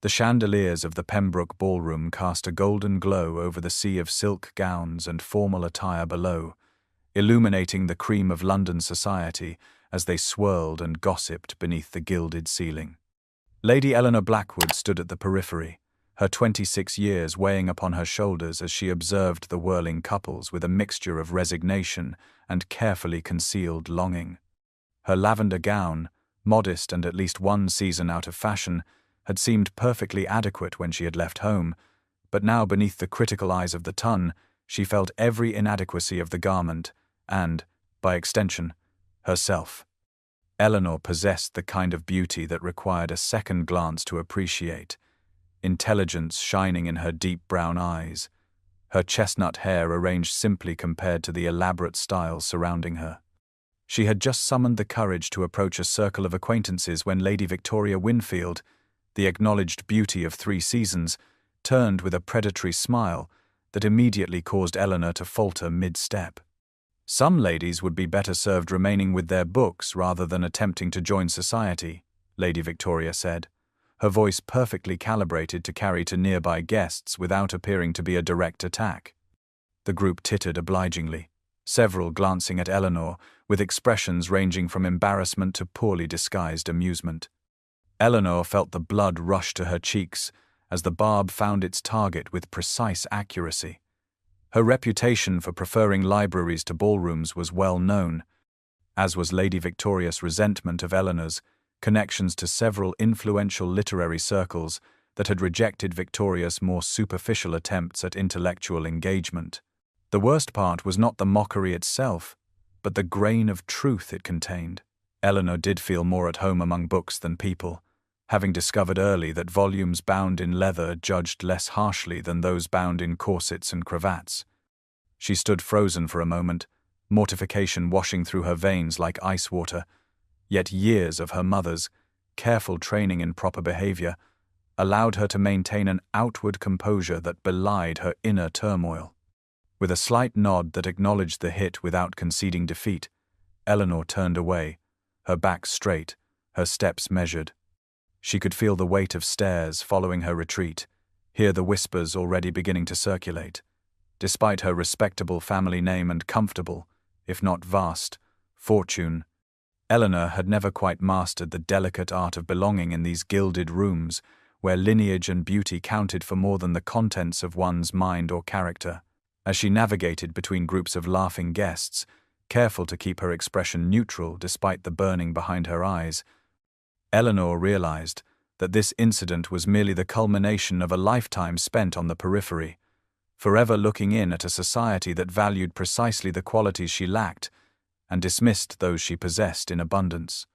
The chandeliers of the Pembroke Ballroom cast a golden glow over the sea of silk gowns and formal attire below, illuminating the cream of London society as they swirled and gossiped beneath the gilded ceiling. Lady Eleanor Blackwood stood at the periphery, her 26 years weighing upon her shoulders as she observed the whirling couples with a mixture of resignation and carefully concealed longing. Her lavender gown, modest and at least one season out of fashion, had seemed perfectly adequate when she had left home, but now beneath the critical eyes of the ton, she felt every inadequacy of the garment and, by extension, herself. Eleanor possessed the kind of beauty that required a second glance to appreciate, intelligence shining in her deep brown eyes, her chestnut hair arranged simply compared to the elaborate styles surrounding her. She had just summoned the courage to approach a circle of acquaintances when Lady Victoria Winfield, the acknowledged beauty of 3 seasons, turned with a predatory smile that immediately caused Eleanor to falter mid-step. Some ladies would be better served remaining with their books rather than attempting to join society, Lady Victoria said, her voice perfectly calibrated to carry to nearby guests without appearing to be a direct attack. The group tittered obligingly, several glancing at Eleanor with expressions ranging from embarrassment to poorly disguised amusement. Eleanor felt the blood rush to her cheeks as the barb found its target with precise accuracy. Her reputation for preferring libraries to ballrooms was well known, as was Lady Victoria's resentment of Eleanor's connections to several influential literary circles that had rejected Victoria's more superficial attempts at intellectual engagement. The worst part was not the mockery itself, but the grain of truth it contained. Eleanor did feel more at home among books than people, having discovered early that volumes bound in leather judged less harshly than those bound in corsets and cravats. She stood frozen for a moment, mortification washing through her veins like ice water, yet years of her mother's careful training in proper behavior allowed her to maintain an outward composure that belied her inner turmoil. With a slight nod that acknowledged the hit without conceding defeat, Eleanor turned away, her back straight, her steps measured. She could feel the weight of stares following her retreat, hear the whispers already beginning to circulate. Despite her respectable family name and comfortable, if not vast, fortune, Eleanor had never quite mastered the delicate art of belonging in these gilded rooms where lineage and beauty counted for more than the contents of one's mind or character. As she navigated between groups of laughing guests, careful to keep her expression neutral despite the burning behind her eyes, Eleanor realized that this incident was merely the culmination of a lifetime spent on the periphery, forever looking in at a society that valued precisely the qualities she lacked and dismissed those she possessed in abundance.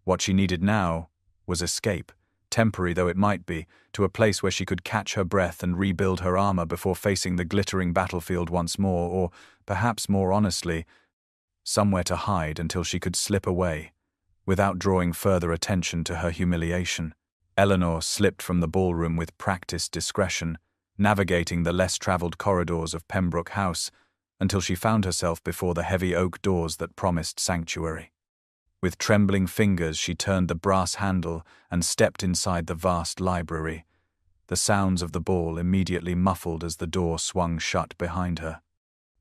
What she needed now was escape, temporary though it might be, to a place where she could catch her breath and rebuild her armor before facing the glittering battlefield once more, or, perhaps more honestly, somewhere to hide until she could slip away, without drawing further attention to her humiliation. Eleanor slipped from the ballroom with practiced discretion, navigating the less-traveled corridors of Pembroke House until she found herself before the heavy oak doors that promised sanctuary. With trembling fingers she turned the brass handle and stepped inside the vast library, the sounds of the ball immediately muffled as the door swung shut behind her.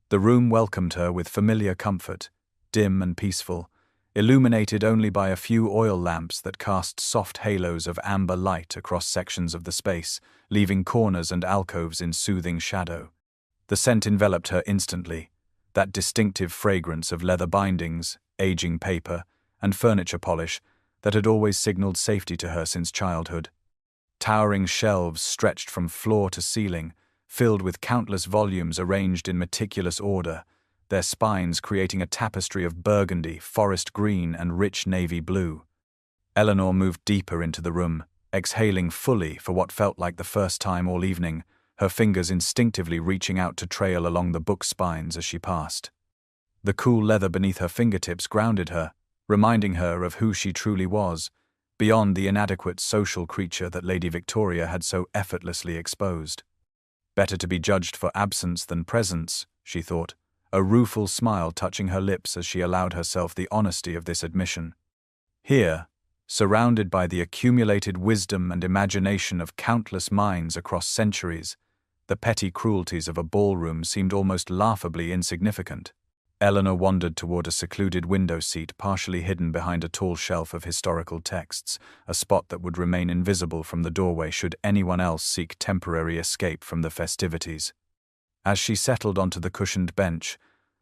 The room welcomed her with familiar comfort, dim and peaceful, illuminated only by a few oil lamps that cast soft halos of amber light across sections of the space, leaving corners and alcoves in soothing shadow. The scent enveloped her instantly, that distinctive fragrance of leather bindings, aging paper, and furniture polish that had always signaled safety to her since childhood. Towering shelves stretched from floor to ceiling, filled with countless volumes arranged in meticulous order, their spines creating a tapestry of burgundy, forest green, and rich navy blue. Eleanor moved deeper into the room, exhaling fully for what felt like the first time all evening, her fingers instinctively reaching out to trail along the book spines as she passed. The cool leather beneath her fingertips grounded her, reminding her of who she truly was, beyond the inadequate social creature that Lady Victoria had so effortlessly exposed. Better to be judged for absence than presence, she thought, a rueful smile touching her lips as she allowed herself the honesty of this admission. Here, Surrounded by the accumulated wisdom and imagination of countless minds across centuries, the petty cruelties of a ballroom seemed almost laughably insignificant. Eleanor wandered toward a secluded window seat partially hidden behind a tall shelf of historical texts, a spot that would remain invisible from the doorway should anyone else seek temporary escape from the festivities. As she settled onto the cushioned bench,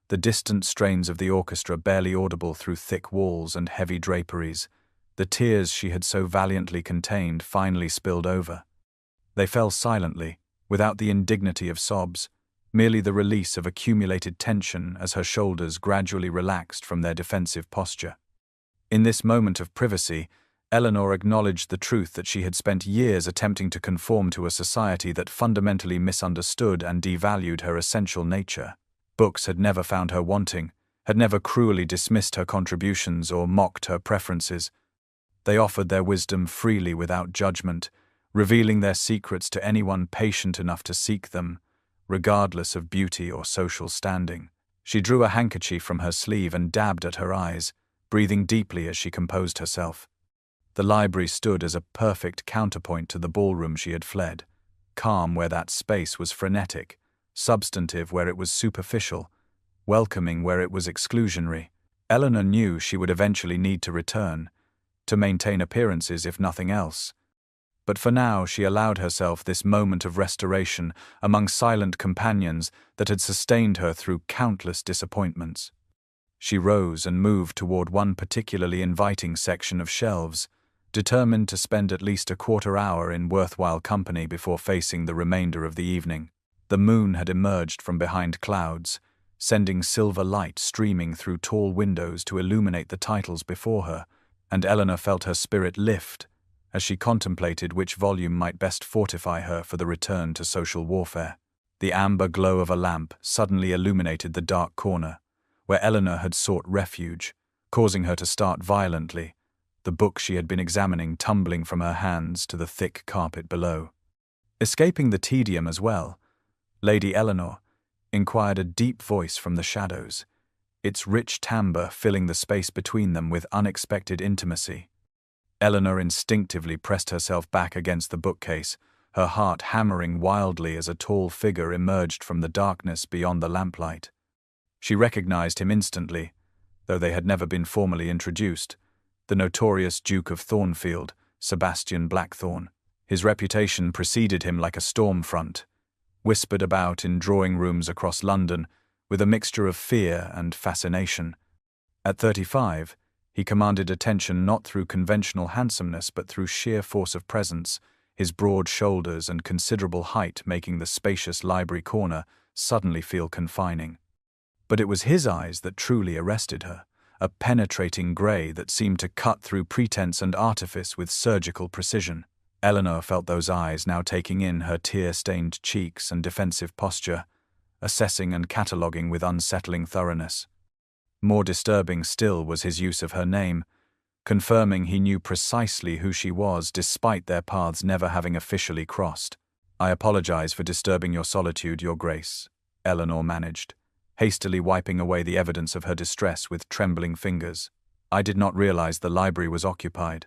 the distant strains of the orchestra barely audible through thick walls and heavy draperies, the tears she had so valiantly contained finally spilled over. They fell silently, without the indignity of sobs, merely the release of accumulated tension as her shoulders gradually relaxed from their defensive posture. In this moment of privacy, Eleanor acknowledged the truth that she had spent years attempting to conform to a society that fundamentally misunderstood and devalued her essential nature. Books had never found her wanting, had never cruelly dismissed her contributions or mocked her preferences. They offered their wisdom freely without judgment, revealing their secrets to anyone patient enough to seek them, regardless of beauty or social standing. She drew a handkerchief from her sleeve and dabbed at her eyes, breathing deeply as she composed herself. The library stood as a perfect counterpoint to the ballroom she had fled, calm where that space was frenetic, substantive where it was superficial, welcoming where it was exclusionary. Eleanor knew she would eventually need to return, to maintain appearances if nothing else. But for now she allowed herself this moment of restoration among silent companions that had sustained her through countless disappointments. She rose and moved toward one particularly inviting section of shelves, determined to spend at least a quarter hour in worthwhile company before facing the remainder of the evening. The moon had emerged from behind clouds, sending silver light streaming through tall windows to illuminate the titles before her, and Eleanor felt her spirit lift as she contemplated which volume might best fortify her for the return to social warfare. The amber glow of a lamp suddenly illuminated the dark corner, where Eleanor had sought refuge, causing her to start violently, the book she had been examining tumbling from her hands to the thick carpet below. Escaping the tedium as well, Lady Eleanor inquired a deep voice from the shadows, its rich timbre filling the space between them with unexpected intimacy. Eleanor instinctively pressed herself back against the bookcase, her heart hammering wildly as a tall figure emerged from the darkness beyond the lamplight. She recognized him instantly, though they had never been formally introduced, the notorious Duke of Thornfield, Sebastian Blackthorne. His reputation preceded him like a storm front, whispered about in drawing rooms across London with a mixture of fear and fascination. At 35, he commanded attention not through conventional handsomeness but through sheer force of presence, his broad shoulders and considerable height making the spacious library corner suddenly feel confining. But it was his eyes that truly arrested her, a penetrating grey that seemed to cut through pretense and artifice with surgical precision. Eleanor felt those eyes now taking in her tear-stained cheeks and defensive posture, assessing and cataloguing with unsettling thoroughness. More disturbing still was his use of her name, confirming he knew precisely who she was despite their paths never having officially crossed. "I apologize for disturbing your solitude, Your Grace," Eleanor managed, hastily wiping away the evidence of her distress with trembling fingers. "I did not realize the library was occupied."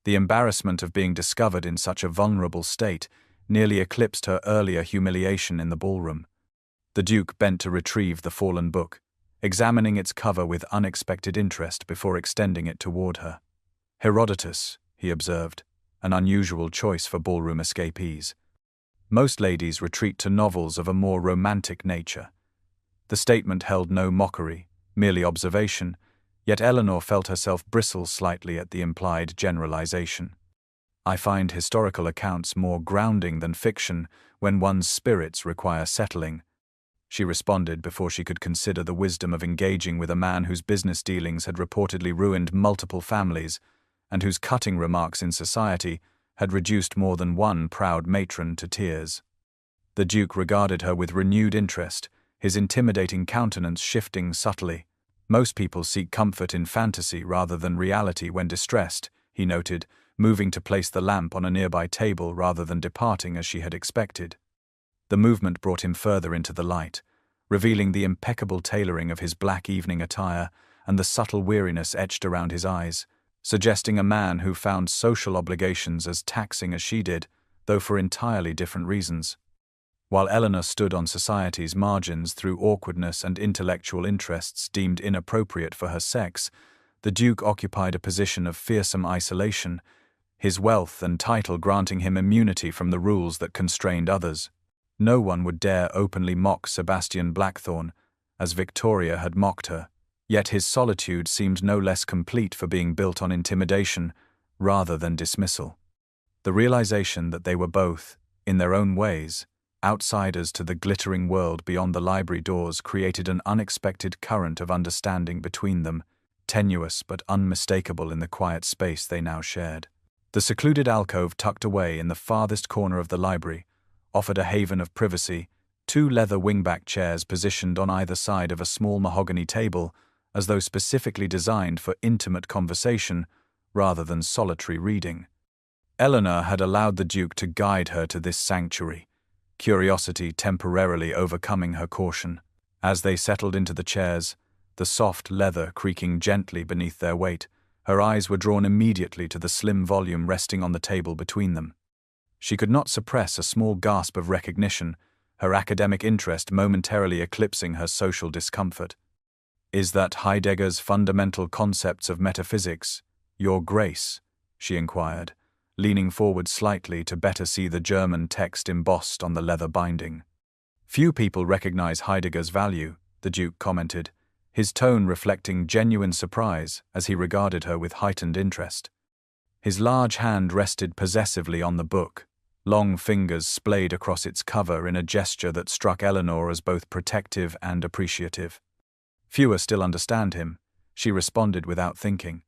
The embarrassment of being discovered in such a vulnerable state nearly eclipsed her earlier humiliation in the ballroom. The Duke bent to retrieve the fallen book, examining its cover with unexpected interest before extending it toward her. "Herodotus," he observed, an unusual choice for ballroom escapees. Most ladies retreat to novels of a more romantic nature. The statement held no mockery, merely observation, yet Eleanor felt herself bristle slightly at the implied generalization. "I find historical accounts more grounding than fiction when one's spirits require settling," she responded before she could consider the wisdom of engaging with a man whose business dealings had reportedly ruined multiple families and whose cutting remarks in society had reduced more than one proud matron to tears. The Duke regarded her with renewed interest, his intimidating countenance shifting subtly. "Most people seek comfort in fantasy rather than reality when distressed," he noted, moving to place the lamp on a nearby table rather than departing as she had expected. The movement brought him further into the light, revealing the impeccable tailoring of his black evening attire and the subtle weariness etched around his eyes. suggesting a man who found social obligations as taxing as she did, though for entirely different reasons. While Eleanor stood on society's margins through awkwardness and intellectual interests deemed inappropriate for her sex, the Duke occupied a position of fearsome isolation, his wealth and title granting him immunity from the rules that constrained others. No one would dare openly mock Sebastian Blackthorne, as Victoria had mocked her, yet his solitude seemed no less complete for being built on intimidation rather than dismissal. The realization that they were both, in their own ways, outsiders to the glittering world beyond the library doors created an unexpected current of understanding between them, tenuous but unmistakable in the quiet space they now shared. The secluded alcove tucked away in the farthest corner of the library offered a haven of privacy, two leather wingback chairs positioned on either side of a small mahogany table, as though specifically designed for intimate conversation rather than solitary reading. Eleanor had allowed the Duke to guide her to this sanctuary, curiosity temporarily overcoming her caution. As they settled into the chairs, the soft leather creaking gently beneath their weight, her eyes were drawn immediately to the slim volume resting on the table between them. She could not suppress a small gasp of recognition, her academic interest momentarily eclipsing her social discomfort. "Is that Heidegger's fundamental concepts of metaphysics, Your Grace?" she inquired, leaning forward slightly to better see the German text embossed on the leather binding. "Few people recognize Heidegger's value," the Duke commented, his tone reflecting genuine surprise as he regarded her with heightened interest. His large hand rested possessively on the book, long fingers splayed across its cover in a gesture that struck Eleanor as both protective and appreciative. "Fewer still understand him," she responded without thinking,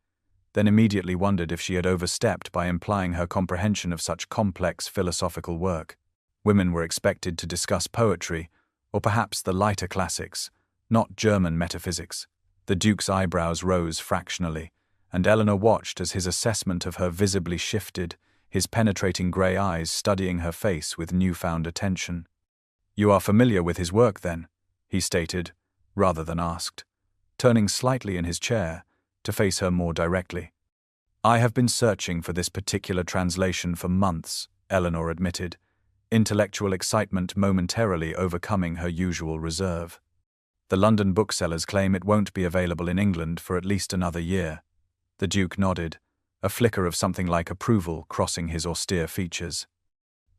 then immediately wondered if she had overstepped by implying her comprehension of such complex philosophical work. Women were expected to discuss poetry, or perhaps the lighter classics, not German metaphysics. The Duke's eyebrows rose fractionally, and Eleanor watched as his assessment of her visibly shifted, his penetrating grey eyes studying her face with newfound attention. "You are familiar with his work, then?" he stated, rather than asked, turning slightly in his chair to face her more directly. "I have been searching for this particular translation for months," Eleanor admitted, intellectual excitement momentarily overcoming her usual reserve. "The London booksellers claim it won't be available in England for at least another year." The Duke nodded, a flicker of something like approval crossing his austere features.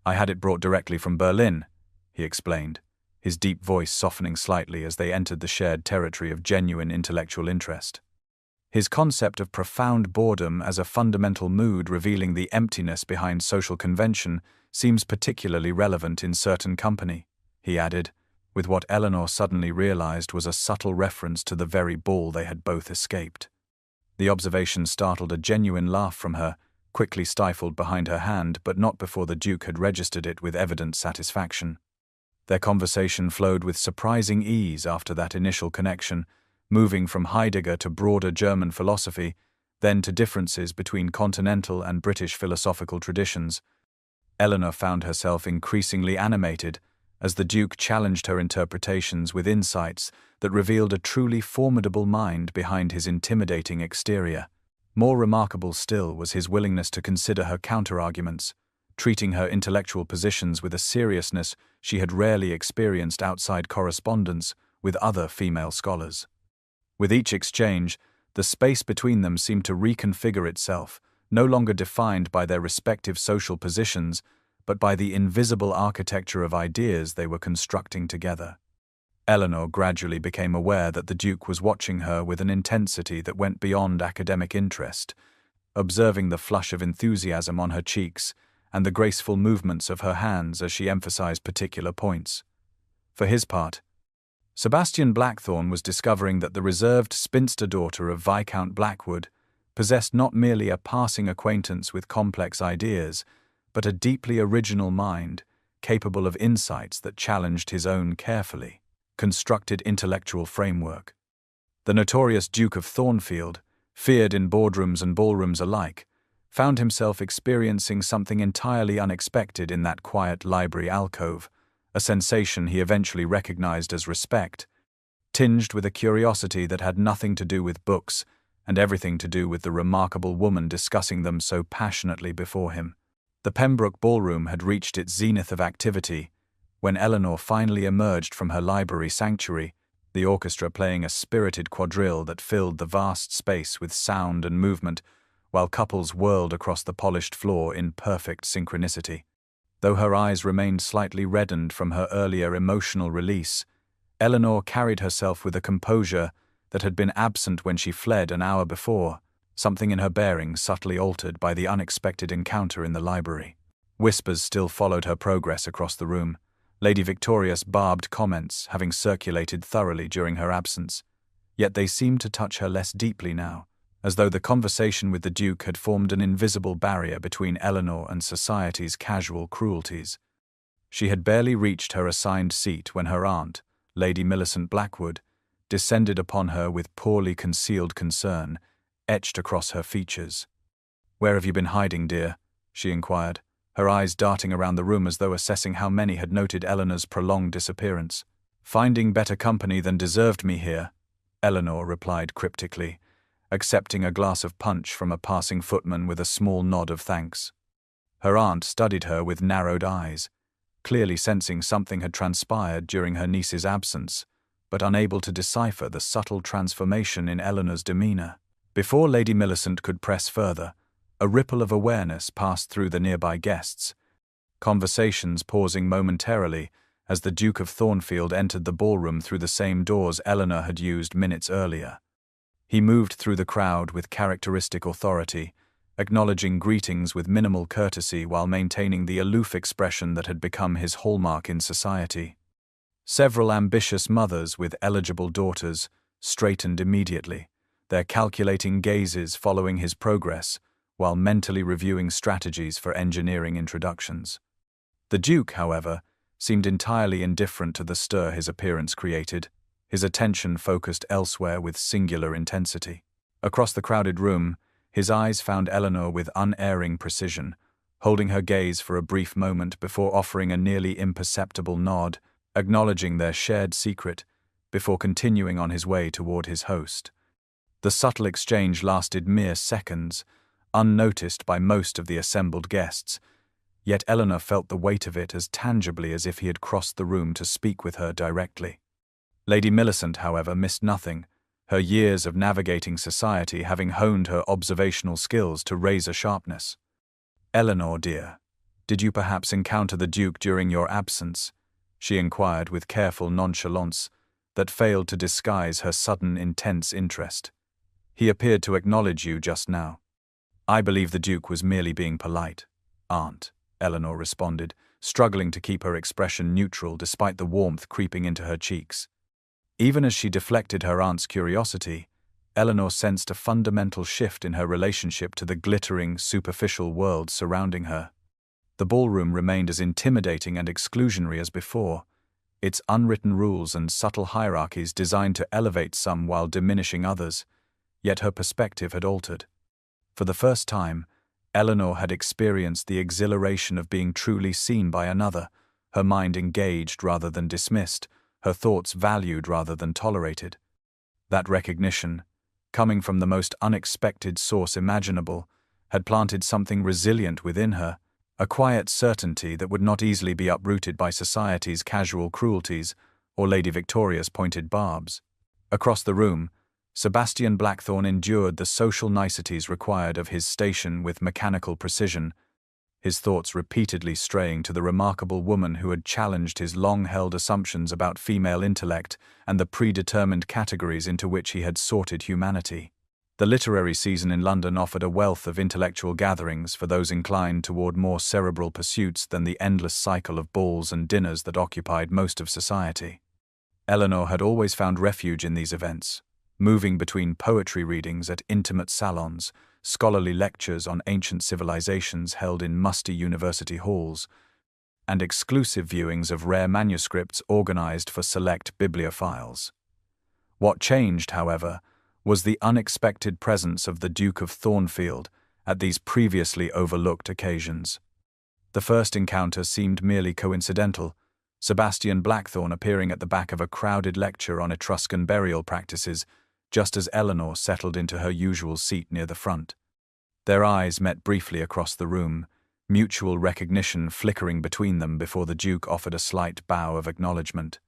"I had it brought directly from Berlin," he explained, his deep voice softening slightly as they entered the shared territory of genuine intellectual interest. His concept of profound boredom as a fundamental mood revealing the emptiness behind social convention seems particularly relevant in certain company, he added, with what Eleanor suddenly realized was a subtle reference to the very ball they had both escaped. The observation startled a genuine laugh from her, quickly stifled behind her hand, but not before the Duke had registered it with evident satisfaction. Their conversation flowed with surprising ease after that initial connection, moving from Heidegger to broader German philosophy, then to differences between continental and British philosophical traditions. Eleanor found herself increasingly animated as the Duke challenged her interpretations with insights that revealed a truly formidable mind behind his intimidating exterior. More remarkable still was his willingness to consider her counterarguments, treating her intellectual positions with a seriousness she had rarely experienced outside correspondence with other female scholars. With each exchange, the space between them seemed to reconfigure itself, no longer defined by their respective social positions, but by the invisible architecture of ideas they were constructing together. Eleanor gradually became aware that the Duke was watching her with an intensity that went beyond academic interest, observing the flush of enthusiasm on her cheeks and the graceful movements of her hands as she emphasized particular points. For his part, Sebastian Blackthorne was discovering that the reserved spinster daughter of Viscount Blackwood possessed not merely a passing acquaintance with complex ideas, but a deeply original mind, capable of insights that challenged his own carefully constructed intellectual framework. The notorious Duke of Thornfield, feared in boardrooms and ballrooms alike, found himself experiencing something entirely unexpected in that quiet library alcove, a sensation he eventually recognized as respect, tinged with a curiosity that had nothing to do with books and everything to do with the remarkable woman discussing them so passionately before him. The Pembroke Ballroom had reached its zenith of activity when Eleanor finally emerged from her library sanctuary, the orchestra playing a spirited quadrille that filled the vast space with sound and movement, while couples whirled across the polished floor in perfect synchronicity. Though her eyes remained slightly reddened from her earlier emotional release, Eleanor carried herself with a composure that had been absent when she fled an hour before, something in her bearing subtly altered by the unexpected encounter in the library. Whispers still followed her progress across the room, Lady Victoria's barbed comments having circulated thoroughly during her absence, yet they seemed to touch her less deeply now, as though the conversation with the Duke had formed an invisible barrier between Eleanor and society's casual cruelties. She had barely reached her assigned seat when her aunt, Lady Millicent Blackwood, descended upon her with poorly concealed concern, etched across her features. "Where have you been hiding, dear?" she inquired, her eyes darting around the room as though assessing how many had noted Eleanor's prolonged disappearance. "Finding better company than deserved me here," Eleanor replied cryptically, accepting a glass of punch from a passing footman with a small nod of thanks. Her aunt studied her with narrowed eyes, clearly sensing something had transpired during her niece's absence, but unable to decipher the subtle transformation in Eleanor's demeanor. Before Lady Millicent could press further, a ripple of awareness passed through the nearby guests, conversations pausing momentarily as the Duke of Thornfield entered the ballroom through the same doors Eleanor had used minutes earlier. He moved through the crowd with characteristic authority, acknowledging greetings with minimal courtesy while maintaining the aloof expression that had become his hallmark in society. Several ambitious mothers with eligible daughters straightened immediately, their calculating gazes following his progress, while mentally reviewing strategies for engineering introductions. The Duke, however, seemed entirely indifferent to the stir his appearance created, his attention focused elsewhere with singular intensity. Across the crowded room, his eyes found Eleanor with unerring precision, holding her gaze for a brief moment before offering a nearly imperceptible nod, acknowledging their shared secret, before continuing on his way toward his host. The subtle exchange lasted mere seconds, unnoticed by most of the assembled guests, yet Eleanor felt the weight of it as tangibly as if he had crossed the room to speak with her directly. Lady Millicent, however, missed nothing, her years of navigating society having honed her observational skills to razor sharpness. "Eleanor, dear, did you perhaps encounter the Duke during your absence?" she inquired with careful nonchalance that failed to disguise her sudden intense interest. "He appeared to acknowledge you just now." "I believe the Duke was merely being polite, Aunt," Eleanor responded, struggling to keep her expression neutral despite the warmth creeping into her cheeks. Even as she deflected her aunt's curiosity, Eleanor sensed a fundamental shift in her relationship to the glittering, superficial world surrounding her. The ballroom remained as intimidating and exclusionary as before, its unwritten rules and subtle hierarchies designed to elevate some while diminishing others, yet her perspective had altered. For the first time, Eleanor had experienced the exhilaration of being truly seen by another, her mind engaged rather than dismissed, her thoughts valued rather than tolerated. That recognition, coming from the most unexpected source imaginable, had planted something resilient within her, a quiet certainty that would not easily be uprooted by society's casual cruelties or Lady Victoria's pointed barbs. Across the room, Sebastian Blackthorne endured the social niceties required of his station with mechanical precision, his thoughts repeatedly straying to the remarkable woman who had challenged his long-held assumptions about female intellect and the predetermined categories into which he had sorted humanity. The literary season in London offered a wealth of intellectual gatherings for those inclined toward more cerebral pursuits than the endless cycle of balls and dinners that occupied most of society. Eleanor had always found refuge in these events, moving between poetry readings at intimate salons, scholarly lectures on ancient civilizations held in musty university halls, and exclusive viewings of rare manuscripts organized for select bibliophiles. What changed, however, was the unexpected presence of the Duke of Thornfield at these previously overlooked occasions. The first encounter seemed merely coincidental, Sebastian Blackthorne appearing at the back of a crowded lecture on Etruscan burial practices, just as Eleanor settled into her usual seat near the front. Their eyes met briefly across the room, mutual recognition flickering between them before the Duke offered a slight bow of acknowledgement.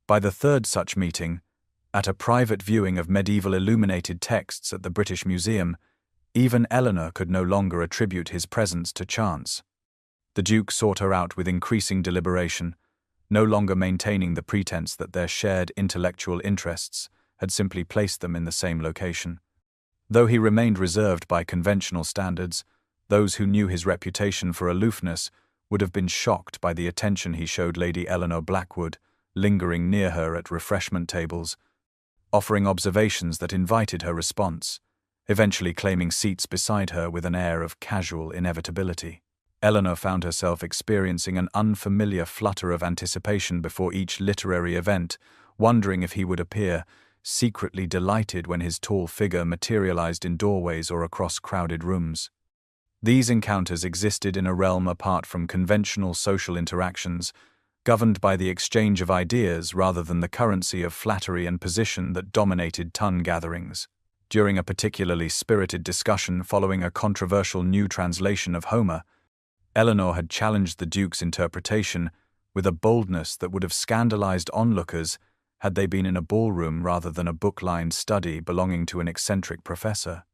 By the third such meeting, at a private viewing of medieval illuminated texts at the British Museum, even Eleanor could no longer attribute his presence to chance. The Duke sought her out with increasing deliberation, no longer maintaining the pretense that their shared intellectual interests had simply placed them in the same location. Though he remained reserved by conventional standards, those who knew his reputation for aloofness would have been shocked by the attention he showed Lady Eleanor Blackwood, lingering near her at refreshment tables, offering observations that invited her response, eventually claiming seats beside her with an air of casual inevitability. Eleanor found herself experiencing an unfamiliar flutter of anticipation before each literary event, wondering if he would appear, secretly delighted when his tall figure materialized in doorways or across crowded rooms. These encounters existed in a realm apart from conventional social interactions, governed by the exchange of ideas rather than the currency of flattery and position that dominated ton gatherings. During a particularly spirited discussion following a controversial new translation of Homer, Eleanor had challenged the Duke's interpretation with a boldness that would have scandalized onlookers had they been in a ballroom rather than a book-lined study belonging to an eccentric professor.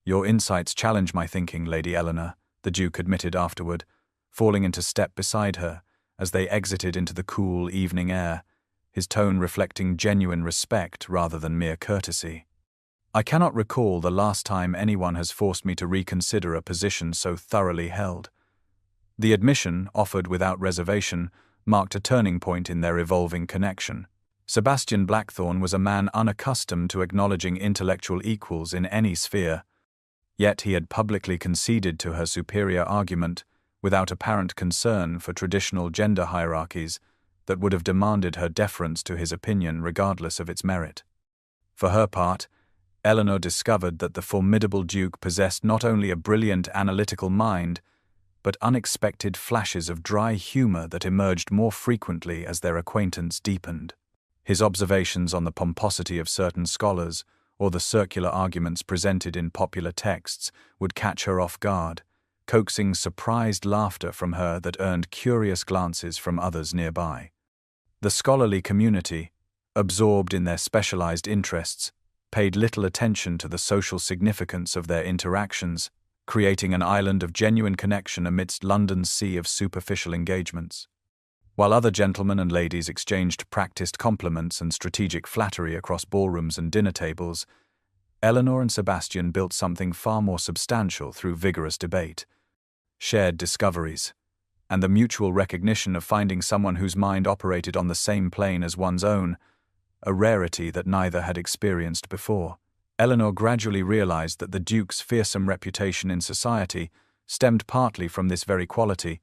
"Your insights challenge my thinking, Lady Eleanor," the Duke admitted afterward, falling into step beside her as they exited into the cool evening air, his tone reflecting genuine respect rather than mere courtesy. "I cannot recall the last time anyone has forced me to reconsider a position so thoroughly held." The admission, offered without reservation, marked a turning point in their evolving connection. Sebastian Blackthorne was a man unaccustomed to acknowledging intellectual equals in any sphere, yet he had publicly conceded to her superior argument without apparent concern for traditional gender hierarchies that would have demanded her deference to his opinion regardless of its merit. For her part, Eleanor discovered that the formidable Duke possessed not only a brilliant analytical mind, but unexpected flashes of dry humor that emerged more frequently as their acquaintance deepened. His observations on the pomposity of certain scholars or the circular arguments presented in popular texts would catch her off guard, coaxing surprised laughter from her that earned curious glances from others nearby. The scholarly community, absorbed in their specialized interests, paid little attention to the social significance of their interactions, creating an island of genuine connection amidst London's sea of superficial engagements. While other gentlemen and ladies exchanged practiced compliments and strategic flattery across ballrooms and dinner tables, Eleanor and Sebastian built something far more substantial through vigorous debate, shared discoveries, and the mutual recognition of finding someone whose mind operated on the same plane as one's own, a rarity that neither had experienced before. Eleanor gradually realized that the Duke's fearsome reputation in society stemmed partly from this very quality,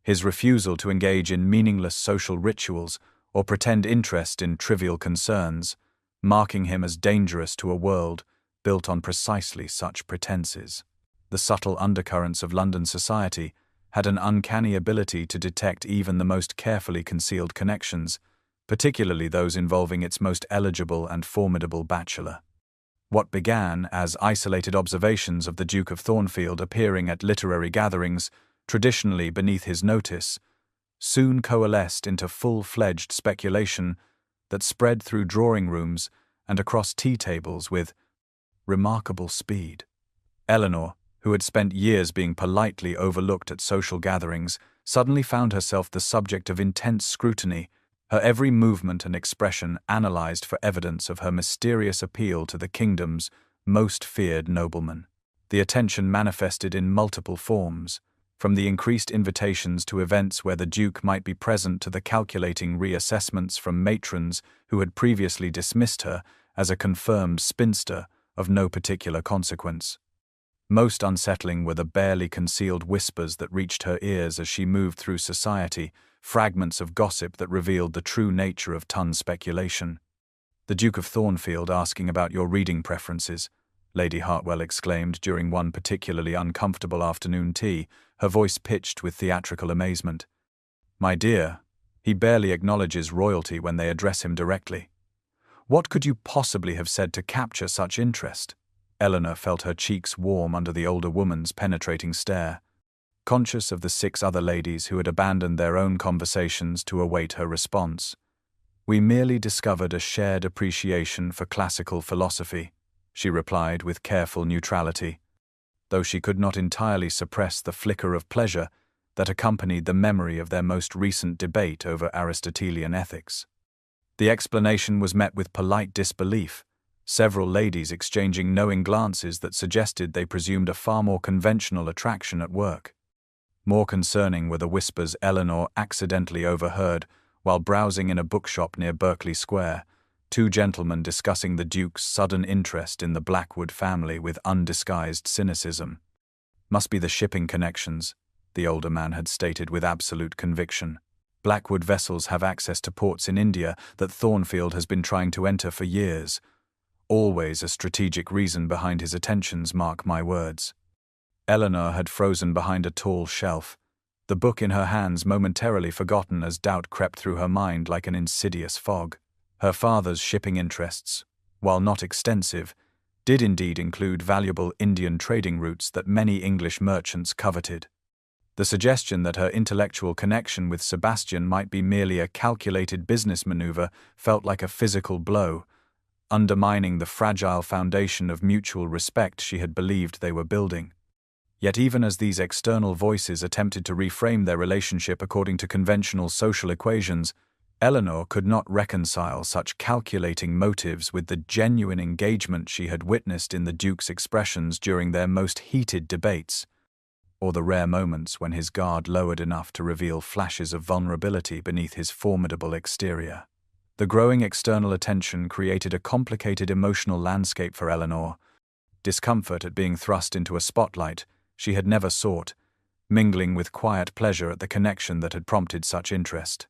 his refusal to engage in meaningless social rituals or pretend interest in trivial concerns, marking him as dangerous to a world built on precisely such pretenses. The subtle undercurrents of London society had an uncanny ability to detect even the most carefully concealed connections, particularly those involving its most eligible and formidable bachelor. What began as isolated observations of the Duke of Thornfield appearing at literary gatherings, traditionally beneath his notice, soon coalesced into full-fledged speculation that spread through drawing rooms and across tea tables with remarkable speed. Eleanor, who had spent years being politely overlooked at social gatherings, suddenly found herself the subject of intense scrutiny, her every movement and expression analyzed for evidence of her mysterious appeal to the kingdom's most feared nobleman. The attention manifested in multiple forms, from the increased invitations to events where the Duke might be present to the calculating reassessments from matrons who had previously dismissed her as a confirmed spinster of no particular consequence. Most unsettling were the barely concealed whispers that reached her ears as she moved through society, fragments of gossip that revealed the true nature of ton speculation. "The Duke of Thornfield asking about your reading preferences," Lady Hartwell exclaimed during one particularly uncomfortable afternoon tea, her voice pitched with theatrical amazement. "My dear, he barely acknowledges royalty when they address him directly." What could you possibly have said to capture such interest? Eleanor felt her cheeks warm under the older woman's penetrating stare, conscious of the 6 other ladies who had abandoned their own conversations to await her response. We merely discovered a shared appreciation for classical philosophy, she replied with careful neutrality, though she could not entirely suppress the flicker of pleasure that accompanied the memory of their most recent debate over Aristotelian ethics. The explanation was met with polite disbelief, several ladies exchanging knowing glances that suggested they presumed a far more conventional attraction at work. More concerning were the whispers Eleanor accidentally overheard while browsing in a bookshop near Berkeley Square, 2 gentlemen discussing the Duke's sudden interest in the Blackwood family with undisguised cynicism. Must be the shipping connections, the older man had stated with absolute conviction. Blackwood vessels have access to ports in India that Thornfield has been trying to enter for years. Always a strategic reason behind his attentions, mark my words. Eleanor had frozen behind a tall shelf, the book in her hands momentarily forgotten as doubt crept through her mind like an insidious fog. Her father's shipping interests, while not extensive, did indeed include valuable Indian trading routes that many English merchants coveted. The suggestion that her intellectual connection with Sebastian might be merely a calculated business maneuver felt like a physical blow, undermining the fragile foundation of mutual respect she had believed they were building. Yet even as these external voices attempted to reframe their relationship according to conventional social equations, Eleanor could not reconcile such calculating motives with the genuine engagement she had witnessed in the Duke's expressions during their most heated debates, or the rare moments when his guard lowered enough to reveal flashes of vulnerability beneath his formidable exterior. The growing external attention created a complicated emotional landscape for Eleanor, discomfort at being thrust into a spotlight she had never sought, mingling with quiet pleasure at the connection that had prompted such interest.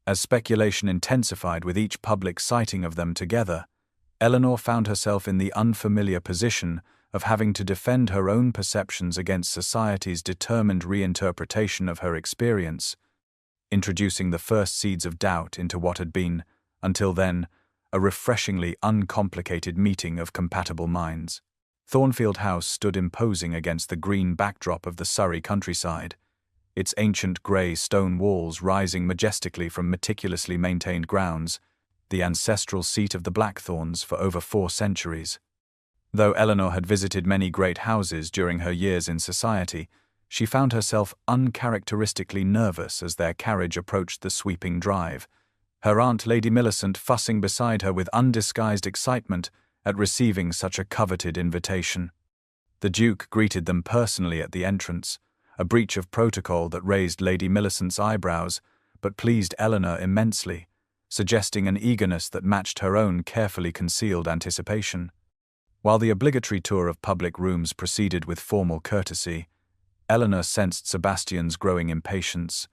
As speculation intensified with each public sighting of them together, Eleanor found herself in the unfamiliar position of having to defend her own perceptions against society's determined reinterpretation of her experience, introducing the first seeds of doubt into what had been, until then, a refreshingly uncomplicated meeting of compatible minds. Thornfield House stood imposing against the green backdrop of the Surrey countryside, its ancient grey stone walls rising majestically from meticulously maintained grounds, the ancestral seat of the Blackthorns for over 4 centuries. Though Eleanor had visited many great houses during her years in society, she found herself uncharacteristically nervous as their carriage approached the sweeping drive, her aunt Lady Millicent fussing beside her with undisguised excitement at receiving such a coveted invitation. The Duke greeted them personally at the entrance, a breach of protocol that raised Lady Millicent's eyebrows, but pleased Eleanor immensely, suggesting an eagerness that matched her own carefully concealed anticipation. While the obligatory tour of public rooms proceeded with formal courtesy, Eleanor sensed Sebastian's growing impatience,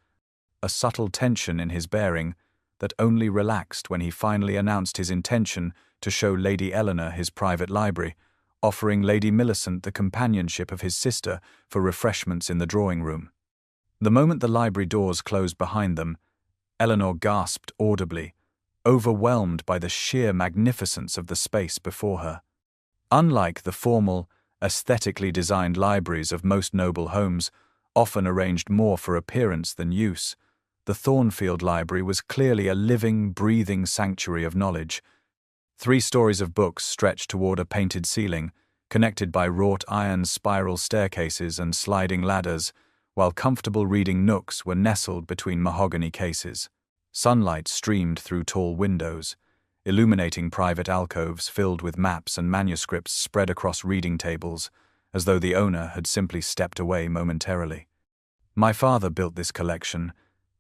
a subtle tension in his bearing that only relaxed when he finally announced his intention to show Lady Eleanor his private library, offering Lady Millicent the companionship of his sister for refreshments in the drawing-room. The moment the library doors closed behind them, Eleanor gasped audibly, overwhelmed by the sheer magnificence of the space before her. Unlike the formal, aesthetically designed libraries of most noble homes, often arranged more for appearance than use, the Thornfield Library was clearly a living, breathing sanctuary of knowledge. 3 stories of books stretched toward a painted ceiling, connected by wrought iron spiral staircases and sliding ladders, while comfortable reading nooks were nestled between mahogany cases. Sunlight streamed through tall windows, illuminating private alcoves filled with maps and manuscripts spread across reading tables, as though the owner had simply stepped away momentarily. "My father built this collection,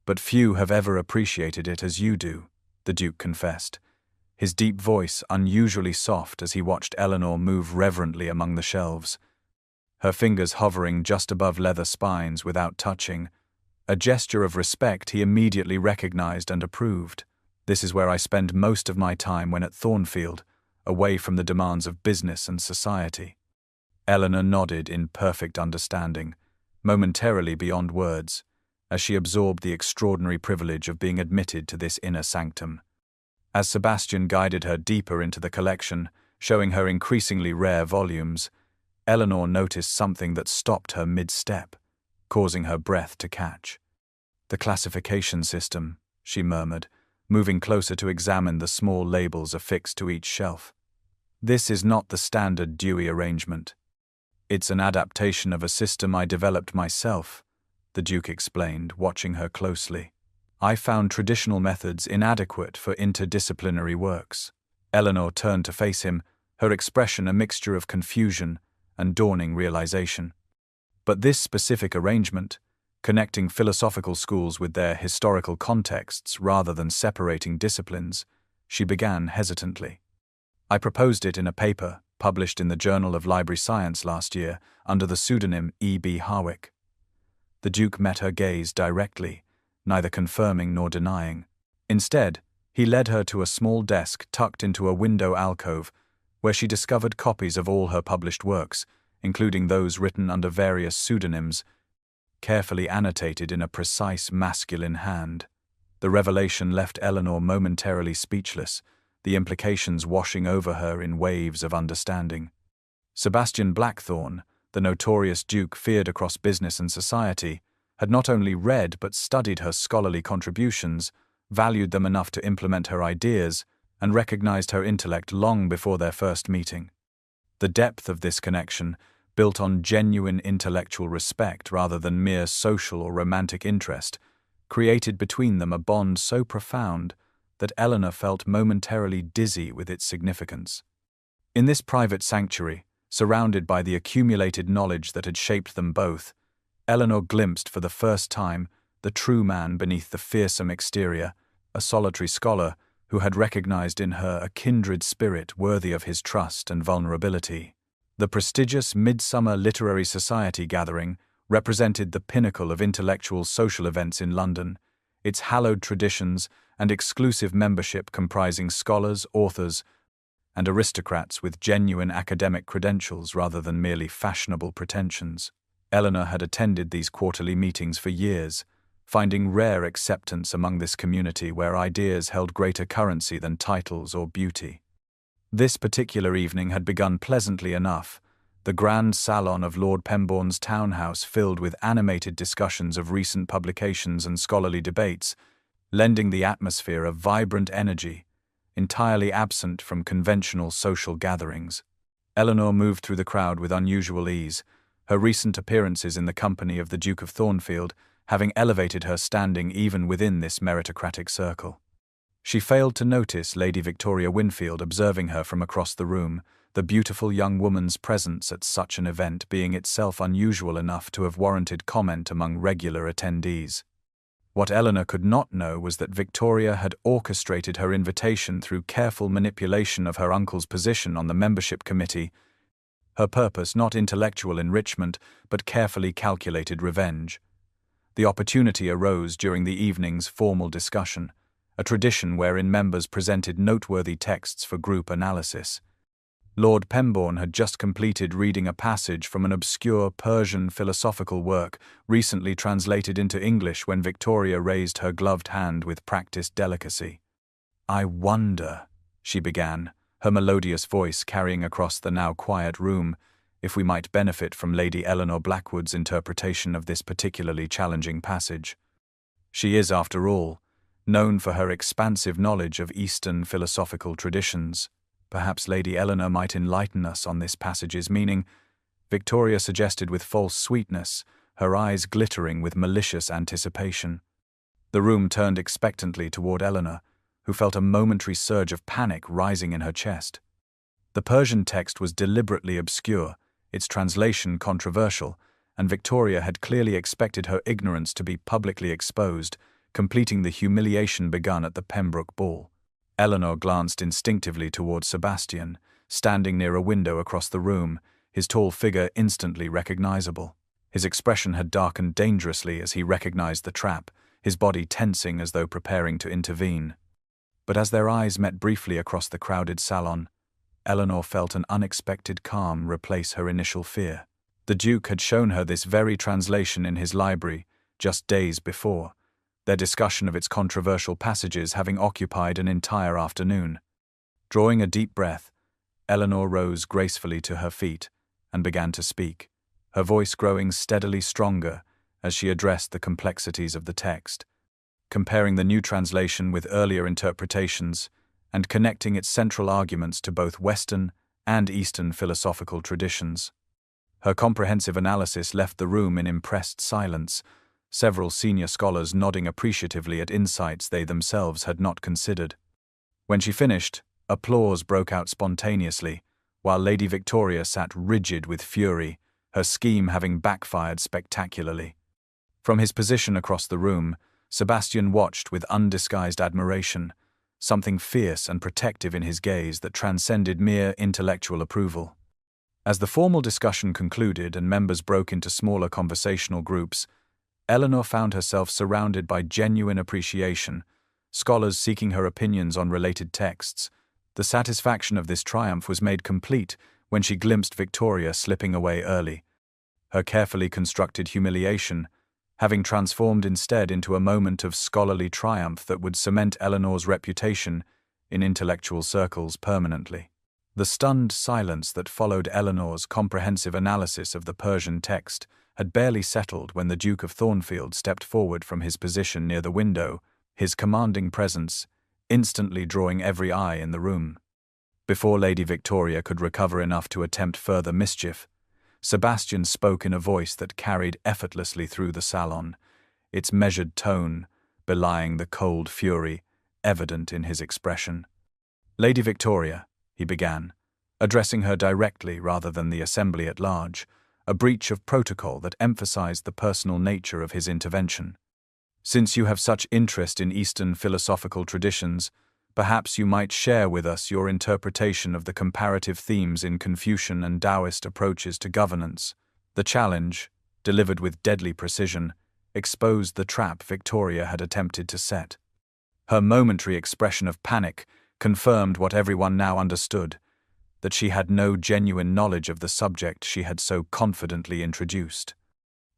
but few have ever appreciated it as you do," the Duke confessed, his deep voice unusually soft as he watched Eleanor move reverently among the shelves, her fingers hovering just above leather spines without touching, a gesture of respect he immediately recognized and approved. "This is where I spend most of my time when at Thornfield, away from the demands of business and society." Eleanor nodded in perfect understanding, momentarily beyond words, as she absorbed the extraordinary privilege of being admitted to this inner sanctum. As Sebastian guided her deeper into the collection, showing her increasingly rare volumes, Eleanor noticed something that stopped her mid-step, causing her breath to catch. "The classification system," she murmured, moving closer to examine the small labels affixed to each shelf. "This is not the standard Dewey arrangement. It's an adaptation of a system I developed myself," the Duke explained, watching her closely. "I found traditional methods inadequate for interdisciplinary works." Eleanor turned to face him, her expression a mixture of confusion and dawning realization. But this specific arrangement, connecting philosophical schools with their historical contexts rather than separating disciplines, she began hesitantly. "I proposed it in a paper published in the Journal of Library Science last year under the pseudonym E.B. Harwick." The Duke met her gaze directly, neither confirming nor denying. Instead, he led her to a small desk tucked into a window alcove, where she discovered copies of all her published works, including those written under various pseudonyms, carefully annotated in a precise masculine hand. The revelation left Eleanor momentarily speechless, the implications washing over her in waves of understanding. Sebastian Blackthorne, the notorious Duke feared across business and society, had not only read but studied her scholarly contributions, valued them enough to implement her ideas, and recognized her intellect long before their first meeting. The depth of this connection, built on genuine intellectual respect rather than mere social or romantic interest, created between them a bond so profound that Eleanor felt momentarily dizzy with its significance. In this private sanctuary, surrounded by the accumulated knowledge that had shaped them both, Eleanor glimpsed for the first time the true man beneath the fearsome exterior, a solitary scholar who had recognized in her a kindred spirit worthy of his trust and vulnerability. The prestigious Midsummer Literary Society gathering represented the pinnacle of intellectual social events in London, its hallowed traditions and exclusive membership comprising scholars, authors, and aristocrats with genuine academic credentials rather than merely fashionable pretensions. Eleanor had attended these quarterly meetings for years, finding rare acceptance among this community where ideas held greater currency than titles or beauty. This particular evening had begun pleasantly enough, the grand salon of Lord Pembourne's townhouse filled with animated discussions of recent publications and scholarly debates, lending the atmosphere of vibrant energy, entirely absent from conventional social gatherings. Eleanor moved through the crowd with unusual ease, her recent appearances in the company of the Duke of Thornfield having elevated her standing even within this meritocratic circle. She failed to notice Lady Victoria Winfield observing her from across the room, the beautiful young woman's presence at such an event being itself unusual enough to have warranted comment among regular attendees. What Eleanor could not know was that Victoria had orchestrated her invitation through careful manipulation of her uncle's position on the membership committee, her purpose not intellectual enrichment but carefully calculated revenge. The opportunity arose during the evening's formal discussion, a tradition wherein members presented noteworthy texts for group analysis. Lord Pembourne had just completed reading a passage from an obscure Persian philosophical work recently translated into English when Victoria raised her gloved hand with practiced delicacy. "I wonder," she began, her melodious voice carrying across the now quiet room, "if we might benefit from Lady Eleanor Blackwood's interpretation of this particularly challenging passage. She is, after all, known for her expansive knowledge of Eastern philosophical traditions. Perhaps Lady Eleanor might enlighten us on this passage's meaning," Victoria suggested with false sweetness, her eyes glittering with malicious anticipation. The room turned expectantly toward Eleanor, who felt a momentary surge of panic rising in her chest. The Persian text was deliberately obscure, its translation controversial, and Victoria had clearly expected her ignorance to be publicly exposed, completing the humiliation begun at the Pembroke ball. Eleanor glanced instinctively towards Sebastian, standing near a window across the room, his tall figure instantly recognizable. His expression had darkened dangerously as he recognized the trap, his body tensing as though preparing to intervene. But as their eyes met briefly across the crowded salon, Eleanor felt an unexpected calm replace her initial fear. The Duke had shown her this very translation in his library just days before, their discussion of its controversial passages having occupied an entire afternoon. Drawing a deep breath, Eleanor rose gracefully to her feet and began to speak, her voice growing steadily stronger as she addressed the complexities of the text, comparing the new translation with earlier interpretations and connecting its central arguments to both Western and Eastern philosophical traditions. Her comprehensive analysis left the room in impressed silence, several senior scholars nodding appreciatively at insights they themselves had not considered. When she finished, applause broke out spontaneously, while Lady Victoria sat rigid with fury, her scheme having backfired spectacularly. From his position across the room, Sebastian watched with undisguised admiration, something fierce and protective in his gaze that transcended mere intellectual approval. As the formal discussion concluded and members broke into smaller conversational groups, Eleanor found herself surrounded by genuine appreciation, scholars seeking her opinions on related texts. The satisfaction of this triumph was made complete when she glimpsed Victoria slipping away early, her carefully constructed humiliation having transformed instead into a moment of scholarly triumph that would cement Eleanor's reputation in intellectual circles permanently. The stunned silence that followed Eleanor's comprehensive analysis of the Persian text had barely settled when the Duke of Thornfield stepped forward from his position near the window, his commanding presence instantly drawing every eye in the room. Before Lady Victoria could recover enough to attempt further mischief, Sebastian spoke in a voice that carried effortlessly through the salon, its measured tone belying the cold fury evident in his expression. "Lady Victoria," he began, addressing her directly rather than the assembly at large, a breach of protocol that emphasized the personal nature of his intervention. "Since you have such interest in Eastern philosophical traditions, perhaps you might share with us your interpretation of the comparative themes in Confucian and Taoist approaches to governance." The challenge, delivered with deadly precision, exposed the trap Victoria had attempted to set. Her momentary expression of panic confirmed what everyone now understood, that she had no genuine knowledge of the subject she had so confidently introduced.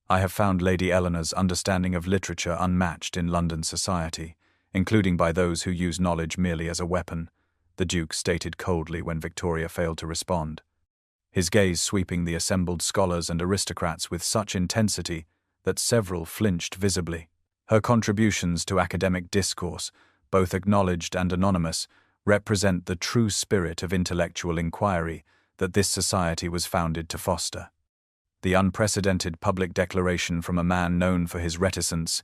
"I have found Lady Eleanor's understanding of literature unmatched in London society, including by those who use knowledge merely as a weapon," the Duke stated coldly when Victoria failed to respond, his gaze sweeping the assembled scholars and aristocrats with such intensity that several flinched visibly. Her contributions to academic discourse, both acknowledged and anonymous, represent the true spirit of intellectual inquiry that this society was founded to foster. The unprecedented public declaration from a man known for his reticence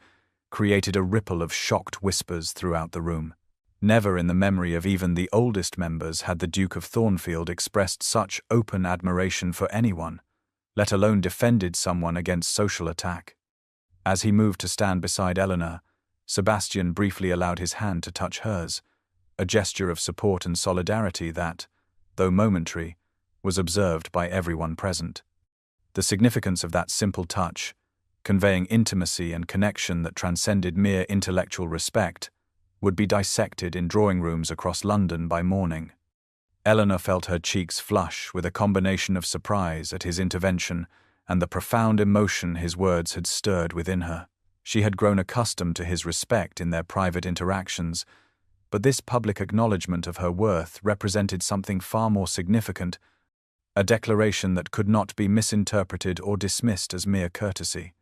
created a ripple of shocked whispers throughout the room. Never in the memory of even the oldest members had the Duke of Thornfield expressed such open admiration for anyone, let alone defended someone against social attack. As he moved to stand beside Eleanor, Sebastian briefly allowed his hand to touch hers, a gesture of support and solidarity that, though momentary, was observed by everyone present. The significance of that simple touch, conveying intimacy and connection that transcended mere intellectual respect, would be dissected in drawing rooms across London by morning. Eleanor felt her cheeks flush with a combination of surprise at his intervention and the profound emotion his words had stirred within her. She had grown accustomed to his respect in their private interactions, but this public acknowledgement of her worth represented something far more significant, a declaration that could not be misinterpreted or dismissed as mere courtesy.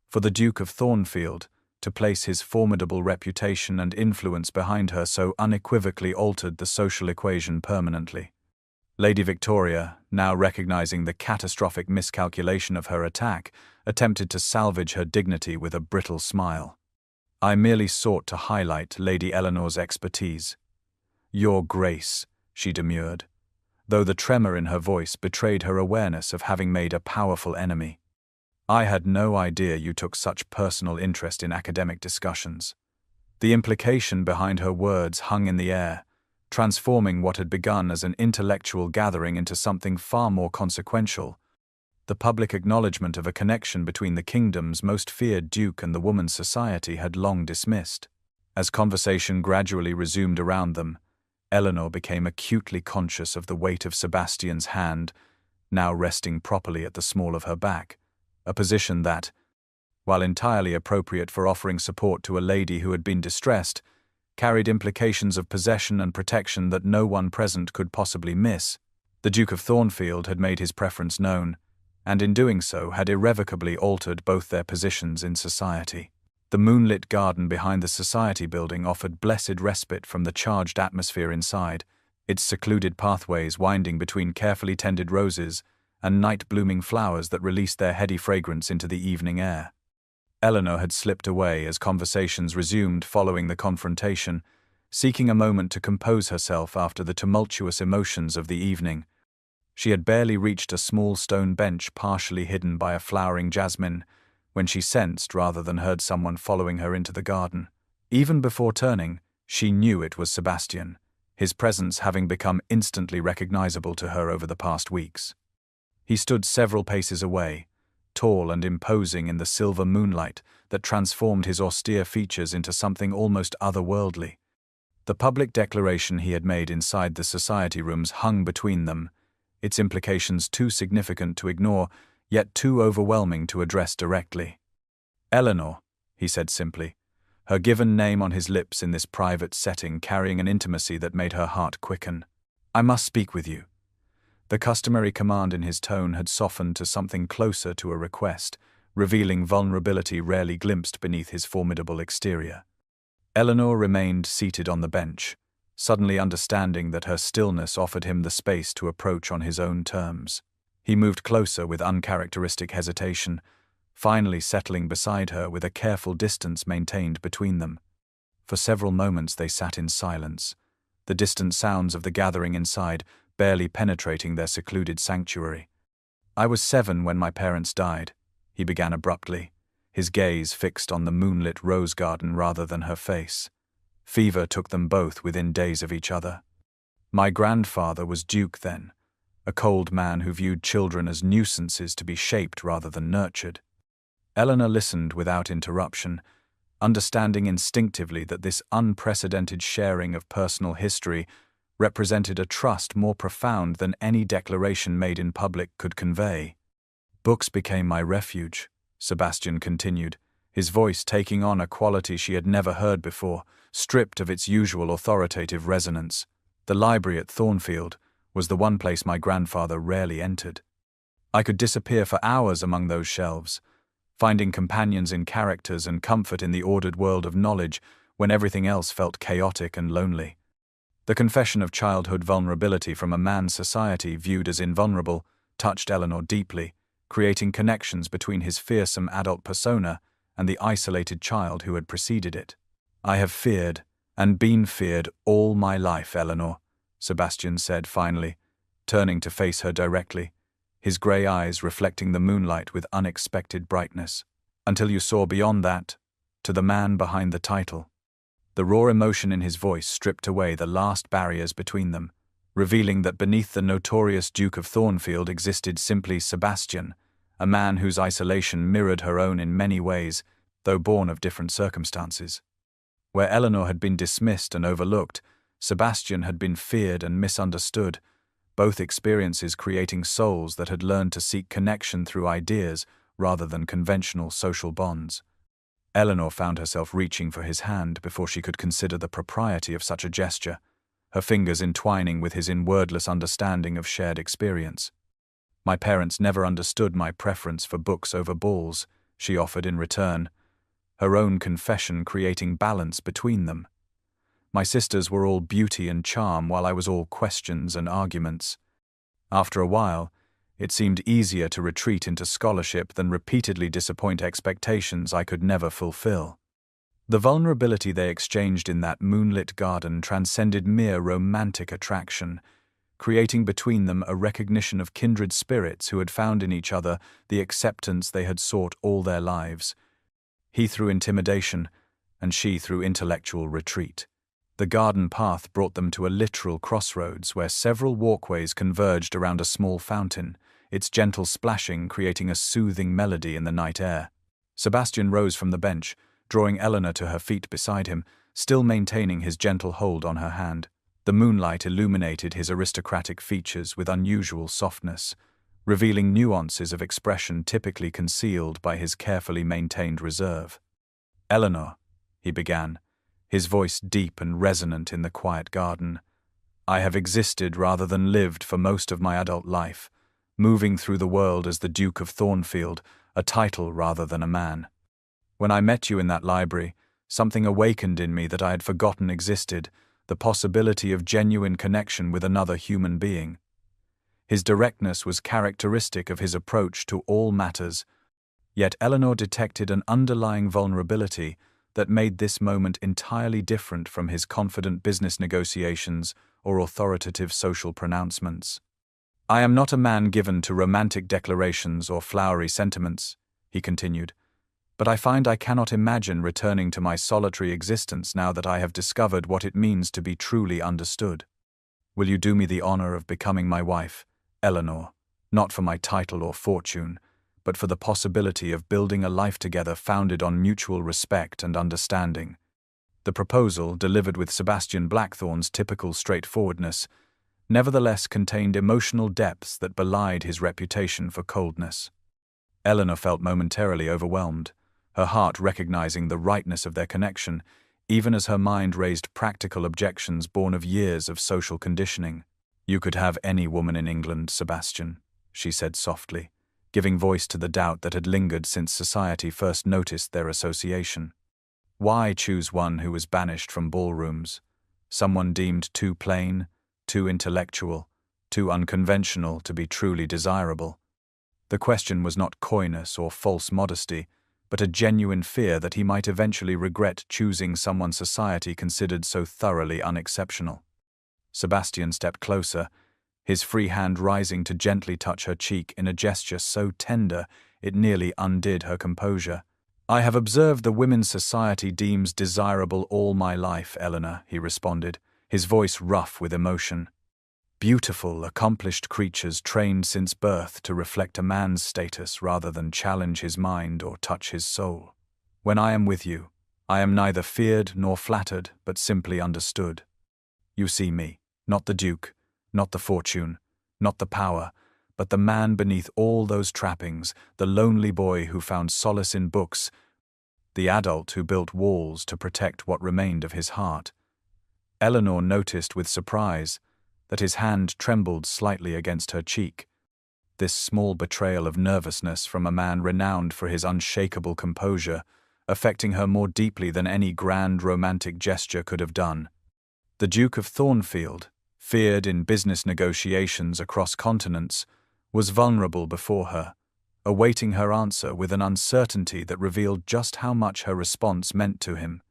For the Duke of Thornfield to place his formidable reputation and influence behind her so unequivocally altered the social equation permanently. Lady Victoria, now recognizing the catastrophic miscalculation of her attack, attempted to salvage her dignity with a brittle smile. "I merely sought to highlight Lady Eleanor's expertise." "Your Grace," she demurred, though the tremor in her voice betrayed her awareness of having made a powerful enemy. "I had no idea you took such personal interest in academic discussions." The implication behind her words hung in the air, transforming what had begun as an intellectual gathering into something far more consequential. The public acknowledgement of a connection between the kingdom's most feared duke and the woman's society had long dismissed. As conversation gradually resumed around them, Eleanor became acutely conscious of the weight of Sebastian's hand, now resting properly at the small of her back, a position that, while entirely appropriate for offering support to a lady who had been distressed, carried implications of possession and protection that no one present could possibly miss. The Duke of Thornfield had made his preference known, and in doing so had irrevocably altered both their positions in society. The moonlit garden behind the society building offered blessed respite from the charged atmosphere inside, its secluded pathways winding between carefully tended roses and night-blooming flowers that released their heady fragrance into the evening air. Eleanor had slipped away as conversations resumed following the confrontation, seeking a moment to compose herself after the tumultuous emotions of the evening. She had barely reached a small stone bench partially hidden by a flowering jasmine when she sensed rather than heard someone following her into the garden. Even before turning, she knew it was Sebastian, his presence having become instantly recognizable to her over the past weeks. He stood several paces away, tall and imposing in the silver moonlight that transformed his austere features into something almost otherworldly. The public declaration he had made inside the society rooms hung between them, its implications too significant to ignore, yet too overwhelming to address directly. "Eleanor," he said simply, her given name on his lips in this private setting carrying an intimacy that made her heart quicken. "I must speak with you." The customary command in his tone had softened to something closer to a request, revealing vulnerability rarely glimpsed beneath his formidable exterior. Eleanor remained seated on the bench, suddenly understanding that her stillness offered him the space to approach on his own terms. He moved closer with uncharacteristic hesitation, finally settling beside her with a careful distance maintained between them. For several moments they sat in silence, the distant sounds of the gathering inside barely penetrating their secluded sanctuary. "I was 7 when my parents died," he began abruptly, his gaze fixed on the moonlit rose garden rather than her face. Fever took them both within days of each other. "My grandfather was Duke then, a cold man who viewed children as nuisances to be shaped rather than nurtured." Eleanor listened without interruption, understanding instinctively that this unprecedented sharing of personal history represented a trust more profound than any declaration made in public could convey. "Books became my refuge," Sebastian continued, his voice taking on a quality she had never heard before, stripped of its usual authoritative resonance. "The library at Thornfield was the one place my grandfather rarely entered. I could disappear for hours among those shelves, finding companions in characters and comfort in the ordered world of knowledge when everything else felt chaotic and lonely." The confession of childhood vulnerability from a man's society viewed as invulnerable touched Eleanor deeply, creating connections between his fearsome adult persona and the isolated child who had preceded it. "I have feared, and been feared all my life, Eleanor," Sebastian said finally, turning to face her directly, his grey eyes reflecting the moonlight with unexpected brightness. "Until you saw beyond that, to the man behind the title." The raw emotion in his voice stripped away the last barriers between them, revealing that beneath the notorious Duke of Thornfield existed simply Sebastian, a man whose isolation mirrored her own in many ways, though born of different circumstances. Where Eleanor had been dismissed and overlooked, Sebastian had been feared and misunderstood, both experiences creating souls that had learned to seek connection through ideas rather than conventional social bonds. Eleanor found herself reaching for his hand before she could consider the propriety of such a gesture, her fingers entwining with his in wordless understanding of shared experience. "My parents never understood my preference for books over balls," she offered in return, her own confession creating balance between them. "My sisters were all beauty and charm while I was all questions and arguments. After a while, it seemed easier to retreat into scholarship than repeatedly disappoint expectations I could never fulfill." The vulnerability they exchanged in that moonlit garden transcended mere romantic attraction, creating between them a recognition of kindred spirits who had found in each other the acceptance they had sought all their lives. He through intimidation, and she through intellectual retreat. The garden path brought them to a literal crossroads where several walkways converged around a small fountain, its gentle splashing creating a soothing melody in the night air. Sebastian rose from the bench, drawing Eleanor to her feet beside him, still maintaining his gentle hold on her hand. The moonlight illuminated his aristocratic features with unusual softness, revealing nuances of expression typically concealed by his carefully maintained reserve. "Eleanor," he began, his voice deep and resonant in the quiet garden, "I have existed rather than lived for most of my adult life, moving through the world as the Duke of Thornfield, a title rather than a man. When I met you in that library, something awakened in me that I had forgotten existed, the possibility of genuine connection with another human being." His directness was characteristic of his approach to all matters, yet Eleanor detected an underlying vulnerability that made this moment entirely different from his confident business negotiations or authoritative social pronouncements. "I am not a man given to romantic declarations or flowery sentiments," he continued, "but I find I cannot imagine returning to my solitary existence now that I have discovered what it means to be truly understood. Will you do me the honor of becoming my wife, Eleanor, not for my title or fortune, but for the possibility of building a life together founded on mutual respect and understanding?" The proposal, delivered with Sebastian Blackthorne's typical straightforwardness, nevertheless contained emotional depths that belied his reputation for coldness. Eleanor felt momentarily overwhelmed, her heart recognizing the rightness of their connection, even as her mind raised practical objections born of years of social conditioning. "You could have any woman in England, Sebastian," she said softly, giving voice to the doubt that had lingered since society first noticed their association. "Why choose one who was banished from ballrooms? Someone deemed too plain, too intellectual, too unconventional to be truly desirable?" The question was not coyness or false modesty, but a genuine fear that he might eventually regret choosing someone society considered so thoroughly unexceptional. Sebastian stepped closer, his free hand rising to gently touch her cheek in a gesture so tender it nearly undid her composure. "I have observed the women's society deems desirable all my life, Eleanor," he responded, his voice rough with emotion. "Beautiful, accomplished creatures trained since birth to reflect a man's status rather than challenge his mind or touch his soul. When I am with you, I am neither feared nor flattered, but simply understood. You see me, not the Duke, not the fortune, not the power, but the man beneath all those trappings, the lonely boy who found solace in books, the adult who built walls to protect what remained of his heart." Eleanor noticed with surprise that his hand trembled slightly against her cheek. This small betrayal of nervousness from a man renowned for his unshakable composure, affecting her more deeply than any grand romantic gesture could have done. The Duke of Thornfield, feared in business negotiations across continents, was vulnerable before her, awaiting her answer with an uncertainty that revealed just how much her response meant to him.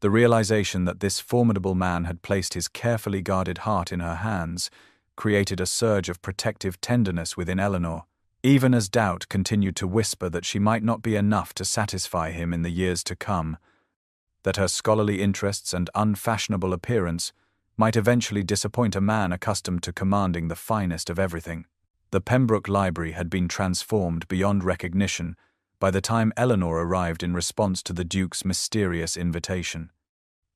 The realization that this formidable man had placed his carefully guarded heart in her hands created a surge of protective tenderness within Eleanor, even as doubt continued to whisper that she might not be enough to satisfy him in the years to come, that her scholarly interests and unfashionable appearance might eventually disappoint a man accustomed to commanding the finest of everything. The Pembroke Library had been transformed beyond recognition by the time Eleanor arrived in response to the Duke's mysterious invitation.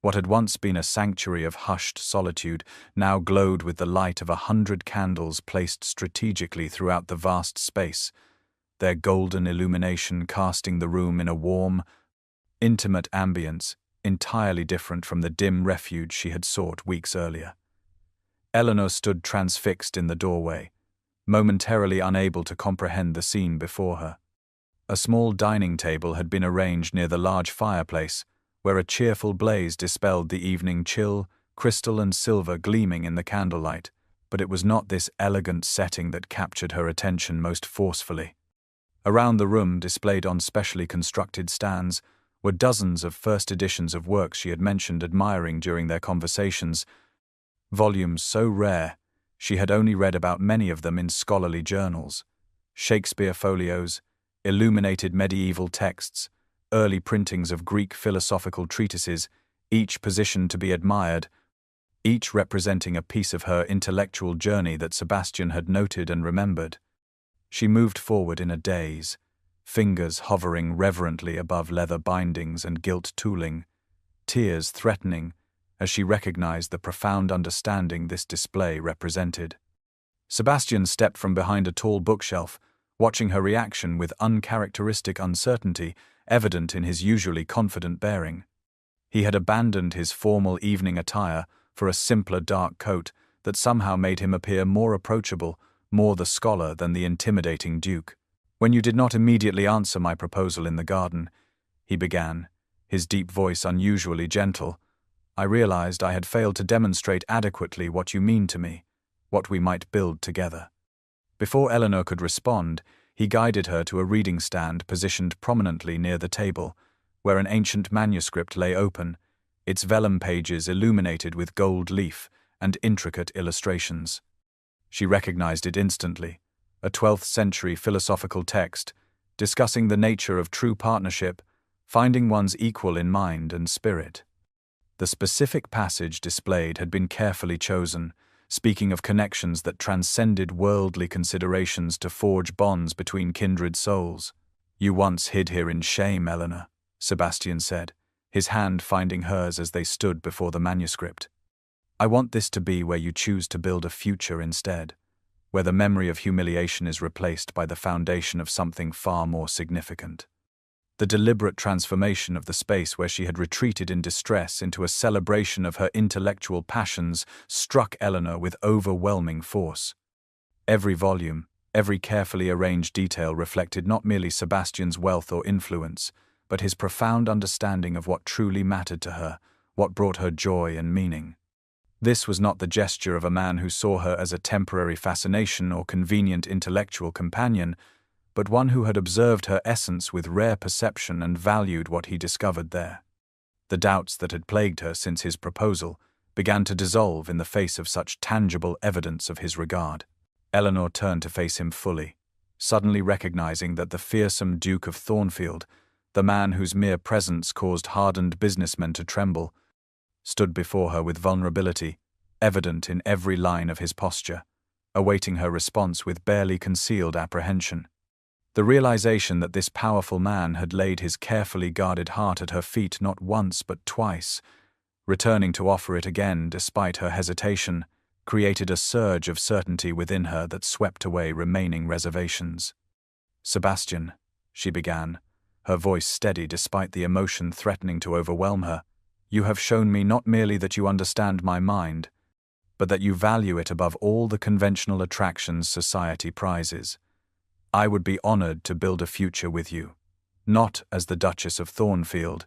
What had once been a sanctuary of hushed solitude now glowed with the light of 100 candles placed strategically throughout the vast space, their golden illumination casting the room in a warm, intimate ambience entirely different from the dim refuge she had sought weeks earlier. Eleanor stood transfixed in the doorway, momentarily unable to comprehend the scene before her. A small dining table had been arranged near the large fireplace, where a cheerful blaze dispelled the evening chill, crystal and silver gleaming in the candlelight, but it was not this elegant setting that captured her attention most forcefully. Around the room, displayed on specially constructed stands, were dozens of first editions of works she had mentioned admiring during their conversations, volumes so rare she had only read about many of them in scholarly journals, Shakespeare folios, illuminated medieval texts, early printings of Greek philosophical treatises, each positioned to be admired, each representing a piece of her intellectual journey that Sebastian had noted and remembered. She moved forward in a daze, fingers hovering reverently above leather bindings and gilt tooling, tears threatening as she recognized the profound understanding this display represented. Sebastian stepped from behind a tall bookshelf, watching her reaction with uncharacteristic uncertainty evident in his usually confident bearing. He had abandoned his formal evening attire for a simpler dark coat that somehow made him appear more approachable, more the scholar than the intimidating duke. "When you did not immediately answer my proposal in the garden," he began, his deep voice unusually gentle, "I realized I had failed to demonstrate adequately what you mean to me, what we might build together." Before Eleanor could respond, he guided her to a reading stand positioned prominently near the table, where an ancient manuscript lay open, its vellum pages illuminated with gold leaf and intricate illustrations. She recognized it instantly, a 12th century philosophical text discussing the nature of true partnership, finding one's equal in mind and spirit. The specific passage displayed had been carefully chosen, speaking of connections that transcended worldly considerations to forge bonds between kindred souls. "You once hid here in shame, Eleanor," Sebastian said, his hand finding hers as they stood before the manuscript. "I want this to be where you choose to build a future instead, where the memory of humiliation is replaced by the foundation of something far more significant." The deliberate transformation of the space where she had retreated in distress into a celebration of her intellectual passions struck Eleanor with overwhelming force. Every volume, every carefully arranged detail reflected not merely Sebastian's wealth or influence, but his profound understanding of what truly mattered to her, what brought her joy and meaning. This was not the gesture of a man who saw her as a temporary fascination or convenient intellectual companion, but one who had observed her essence with rare perception and valued what he discovered there. The doubts that had plagued her since his proposal began to dissolve in the face of such tangible evidence of his regard. Eleanor turned to face him fully, suddenly recognizing that the fearsome Duke of Thornfield, the man whose mere presence caused hardened businessmen to tremble, stood before her with vulnerability, evident in every line of his posture, awaiting her response with barely concealed apprehension. The realization that this powerful man had laid his carefully guarded heart at her feet not once but twice, returning to offer it again despite her hesitation, created a surge of certainty within her that swept away remaining reservations. "Sebastian," she began, her voice steady despite the emotion threatening to overwhelm her, "you have shown me not merely that you understand my mind, but that you value it above all the conventional attractions society prizes. I would be honored to build a future with you, not as the Duchess of Thornfield,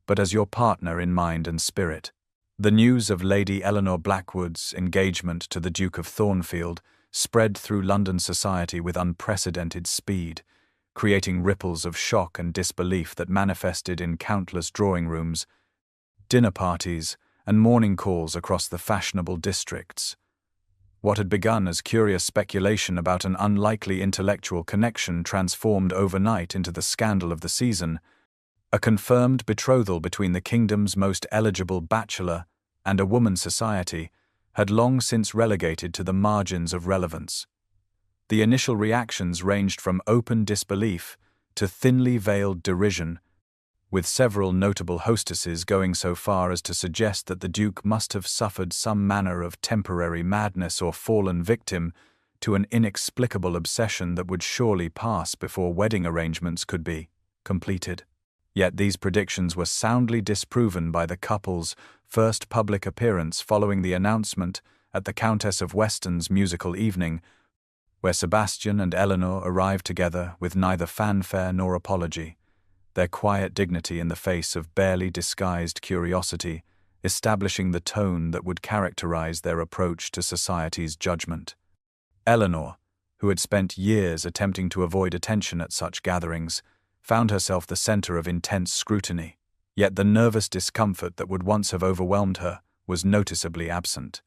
but as your partner in mind and spirit." The news of Lady Eleanor Blackwood's engagement to the Duke of Thornfield spread through London society with unprecedented speed, creating ripples of shock and disbelief that manifested in countless drawing rooms, dinner parties, and morning calls across the fashionable districts. What had begun as curious speculation about an unlikely intellectual connection transformed overnight into the scandal of the season. A confirmed betrothal between the kingdom's most eligible bachelor and a woman's society had long since relegated to the margins of relevance. The initial reactions ranged from open disbelief to thinly veiled derision, with several notable hostesses going so far as to suggest that the Duke must have suffered some manner of temporary madness or fallen victim to an inexplicable obsession that would surely pass before wedding arrangements could be completed. Yet these predictions were soundly disproven by the couple's first public appearance following the announcement at the Countess of Weston's musical evening, where Sebastian and Eleanor arrived together with neither fanfare nor apology, their quiet dignity in the face of barely disguised curiosity, establishing the tone that would characterize their approach to society's judgment. Eleanor, who had spent years attempting to avoid attention at such gatherings, found herself the center of intense scrutiny, yet the nervous discomfort that would once have overwhelmed her was noticeably absent.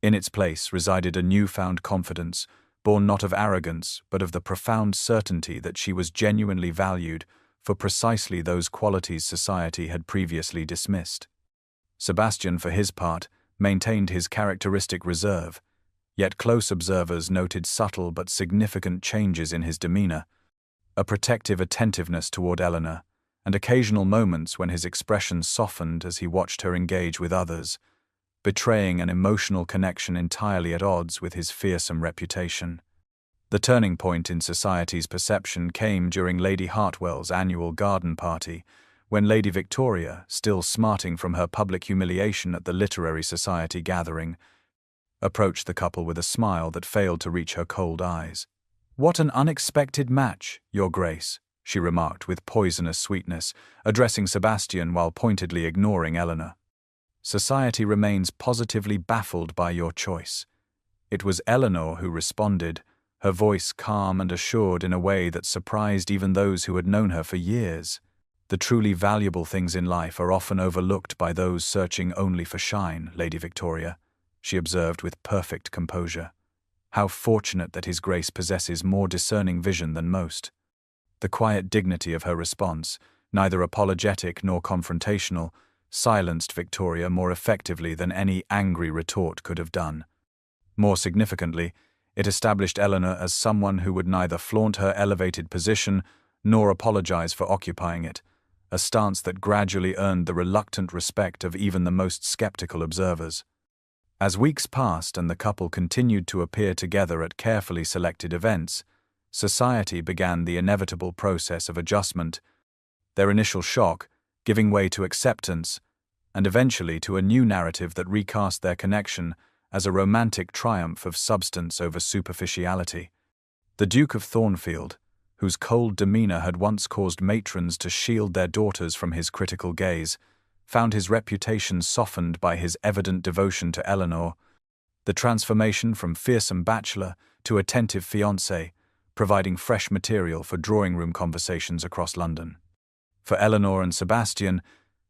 In its place resided a newfound confidence, born not of arrogance but of the profound certainty that she was genuinely valued for precisely those qualities society had previously dismissed. Sebastian, for his part, maintained his characteristic reserve, yet close observers noted subtle but significant changes in his demeanor, a protective attentiveness toward Eleanor, and occasional moments when his expression softened as he watched her engage with others, betraying an emotional connection entirely at odds with his fearsome reputation. The turning point in society's perception came during Lady Hartwell's annual garden party, when Lady Victoria, still smarting from her public humiliation at the literary society gathering, approached the couple with a smile that failed to reach her cold eyes. "What an unexpected match, Your Grace," she remarked with poisonous sweetness, addressing Sebastian while pointedly ignoring Eleanor. "Society remains positively baffled by your choice." It was Eleanor who responded, her voice calm and assured in a way that surprised even those who had known her for years. "The truly valuable things in life are often overlooked by those searching only for shine, Lady Victoria," she observed with perfect composure. "How fortunate that His Grace possesses more discerning vision than most." The quiet dignity of her response, neither apologetic nor confrontational, silenced Victoria more effectively than any angry retort could have done. More significantly, it established Eleanor as someone who would neither flaunt her elevated position nor apologize for occupying it, a stance that gradually earned the reluctant respect of even the most skeptical observers. As weeks passed and the couple continued to appear together at carefully selected events, society began the inevitable process of adjustment, their initial shock giving way to acceptance, and eventually to a new narrative that recast their connection as a romantic triumph of substance over superficiality. The Duke of Thornfield, whose cold demeanor had once caused matrons to shield their daughters from his critical gaze, found his reputation softened by his evident devotion to Eleanor. The transformation from fearsome bachelor to attentive fiancé, providing fresh material for drawing-room conversations across London. For Eleanor and Sebastian,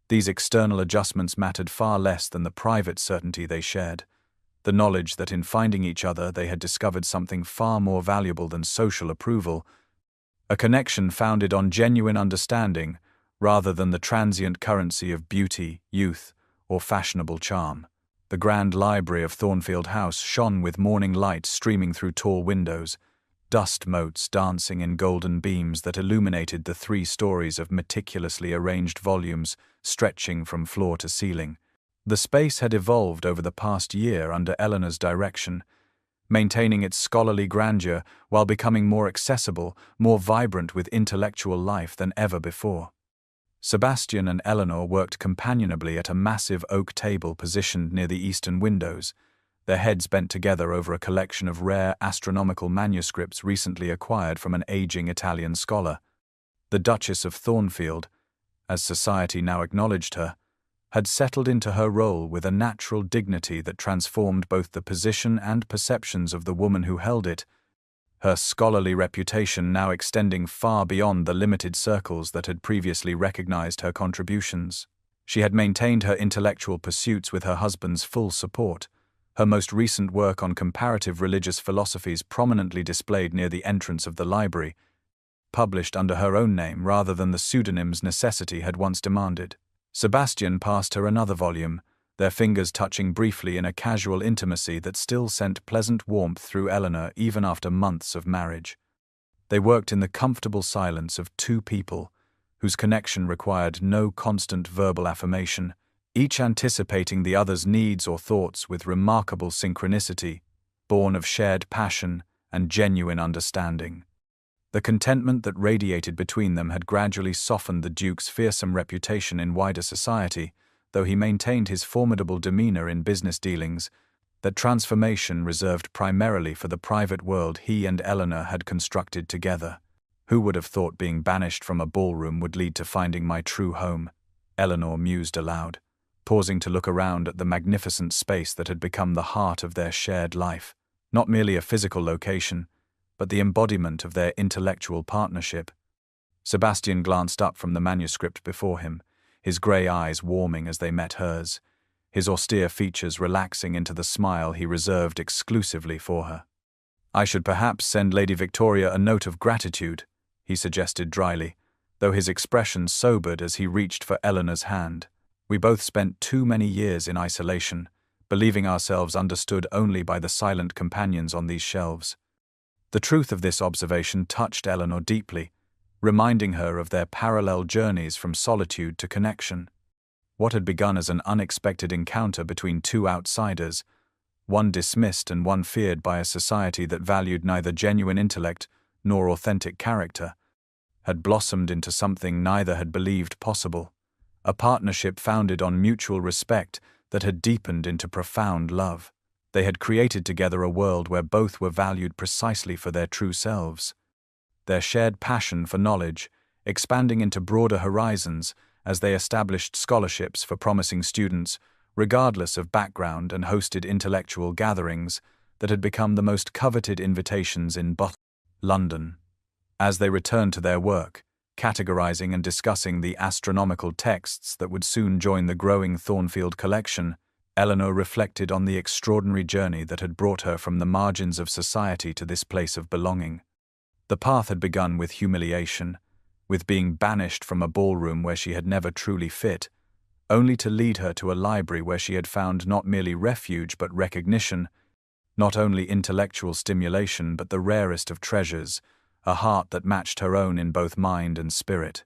these external adjustments mattered far less than the private certainty they shared, the knowledge that in finding each other they had discovered something far more valuable than social approval, a connection founded on genuine understanding rather than the transient currency of beauty, youth, or fashionable charm. The grand library of Thornfield House shone with morning light streaming through tall windows, dust motes dancing in golden beams that illuminated the 3 stories of meticulously arranged volumes stretching from floor to ceiling. The space had evolved over the past year under Eleanor's direction, maintaining its scholarly grandeur while becoming more accessible, more vibrant with intellectual life than ever before. Sebastian and Eleanor worked companionably at a massive oak table positioned near the eastern windows, their heads bent together over a collection of rare astronomical manuscripts recently acquired from an aging Italian scholar. The Duchess of Thornfield, as society now acknowledged her, had settled into her role with a natural dignity that transformed both the position and perceptions of the woman who held it, her scholarly reputation now extending far beyond the limited circles that had previously recognized her contributions. She had maintained her intellectual pursuits with her husband's full support, her most recent work on comparative religious philosophies prominently displayed near the entrance of the library, published under her own name rather than the pseudonyms necessity had once demanded. Sebastian passed her another volume, their fingers touching briefly in a casual intimacy that still sent pleasant warmth through Eleanor even after months of marriage. They worked in the comfortable silence of 2 people, whose connection required no constant verbal affirmation, each anticipating the other's needs or thoughts with remarkable synchronicity, born of shared passion and genuine understanding. The contentment that radiated between them had gradually softened the Duke's fearsome reputation in wider society, though he maintained his formidable demeanor in business dealings, that transformation reserved primarily for the private world he and Eleanor had constructed together. "Who would have thought being banished from a ballroom would lead to finding my true home?" Eleanor mused aloud, pausing to look around at the magnificent space that had become the heart of their shared life, not merely a physical location, but the embodiment of their intellectual partnership. Sebastian glanced up from the manuscript before him, his grey eyes warming as they met hers, his austere features relaxing into the smile he reserved exclusively for her. "I should perhaps send Lady Victoria a note of gratitude," he suggested dryly, though his expression sobered as he reached for Eleanor's hand. "We both spent too many years in isolation, believing ourselves understood only by the silent companions on these shelves." The truth of this observation touched Eleanor deeply, reminding her of their parallel journeys from solitude to connection. What had begun as an unexpected encounter between two outsiders, one dismissed and one feared by a society that valued neither genuine intellect nor authentic character, had blossomed into something neither had believed possible, a partnership founded on mutual respect that had deepened into profound love. They had created together a world where both were valued precisely for their true selves. Their shared passion for knowledge, expanding into broader horizons as they established scholarships for promising students, regardless of background, and hosted intellectual gatherings that had become the most coveted invitations in London. As they returned to their work, categorizing and discussing the astronomical texts that would soon join the growing Thornfield collection, Eleanor reflected on the extraordinary journey that had brought her from the margins of society to this place of belonging. The path had begun with humiliation, with being banished from a ballroom where she had never truly fit, only to lead her to a library where she had found not merely refuge but recognition, not only intellectual stimulation but the rarest of treasures, a heart that matched her own in both mind and spirit.